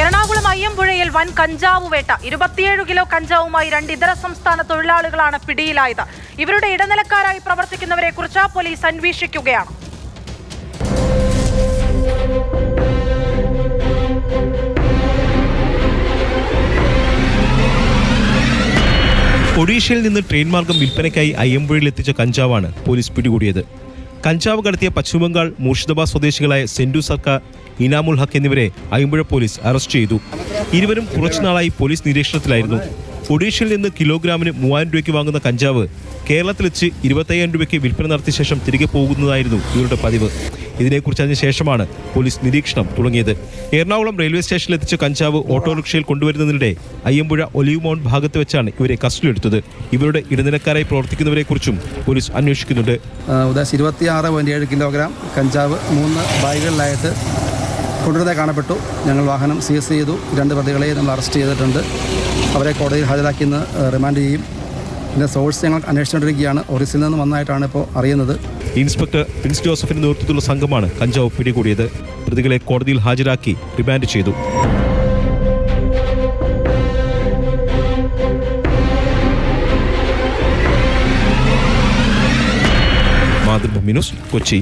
എറണാകുളം അയ്യമ്പുഴയിൽ വൻ കഞ്ചാവ് വേട്ട. 27 കിലോ കഞ്ചാവുമായി 2 ഇതര സംസ്ഥാന തൊഴിലാളികളാണ് പിടിയിലായത്. ഇവരുടെ ഇടനിലക്കാരായി പ്രവർത്തിക്കുന്നവരെ കുറിച്ച് പോലീസ് അന്വേഷിക്കുകയാണ്. ഒഡീഷയിൽ നിന്ന് ട്രെയിൻ മാർഗം വിൽപ്പനയ്ക്കായി അയ്യമ്പുഴയിൽ എത്തിച്ച കഞ്ചാവാണ് പോലീസ് പിടികൂടിയത്. കഞ്ചാവ് കടത്തിയ പശ്ചിമബംഗാൾ മൂർഷിദാബാദ് സ്വദേശികളായ സെന്റു സർക്കാർ, ഇനാമുൽ ഹക്ക് എന്നിവരെ അയ്യമ്പുഴ പോലീസ് അറസ്റ്റ് ചെയ്തു. ഇരുവരും കുറച്ചുനാളായി പോലീസ് നിരീക്ഷണത്തിലായിരുന്നു. ഒഡീഷയിൽ നിന്ന് കിലോഗ്രാമിന് 3000 രൂപയ്ക്ക് വാങ്ങുന്ന കഞ്ചാവ് കേരളത്തിലെച്ച് 25,000 രൂപയ്ക്ക് വിൽപ്പന നടത്തിയ ശേഷം തിരികെ പോകുന്നതായിരുന്നു ഇവരുടെ പതിവ്. ഇതിനെക്കുറിച്ച് അറിഞ്ഞ ശേഷമാണ് പോലീസ് നിരീക്ഷണം തുടങ്ങിയത്. എറണാകുളം റെയിൽവേ സ്റ്റേഷനിൽ എത്തിച്ച കഞ്ചാവ് ഓട്ടോറിക്ഷയിൽ കൊണ്ടുവരുന്നതിനിടെ അയ്യമ്പുഴ ഒലിവ് മൗണ്ട് ഭാഗത്ത് വെച്ചാണ് ഇവരെ കസ്റ്റഡിയിലെടുത്തത്. ഇവരുടെ ഇടനിലക്കാരായി പ്രവർത്തിക്കുന്നവരെക്കുറിച്ചും പോലീസ് അന്വേഷിക്കുന്നുണ്ട്. 26.7 കിലോഗ്രാം കഞ്ചാവ് 3 ബാഗുകളിലായിട്ട് കൊണ്ടുവരുന്നത് കാണപ്പെട്ടു. ഞങ്ങൾ വാഹനം സീസ് ചെയ്തു. 2 പ്രതികളെയും നമ്മൾ അറസ്റ്റ് ചെയ്തിട്ടുണ്ട്. അവരെ കോടതിയിൽ ഹാജരാക്കി റിമാൻഡ് ചെയ്യും. ഇതിൻ്റെ സോഴ്സ് ഞങ്ങൾ അന്വേഷിച്ചുകൊണ്ടിരിക്കുകയാണ്. ഒറീസയിൽ നിന്ന് വന്നതായിട്ടാണ് ഇപ്പോൾ അറിയുന്നത്. ഇൻസ്പെക്ടർ പ്രിൻസ് ജോസഫിന്റെ നേതൃത്വത്തിലുള്ള സംഘമാണ് കഞ്ചാവ് പിടികൂടിയത്. പ്രതികളെ കോടതിയിൽ ഹാജരാക്കി റിമാൻഡ് ചെയ്തു. മാതൃഭൂമി ന്യൂസ്, കൊച്ചി.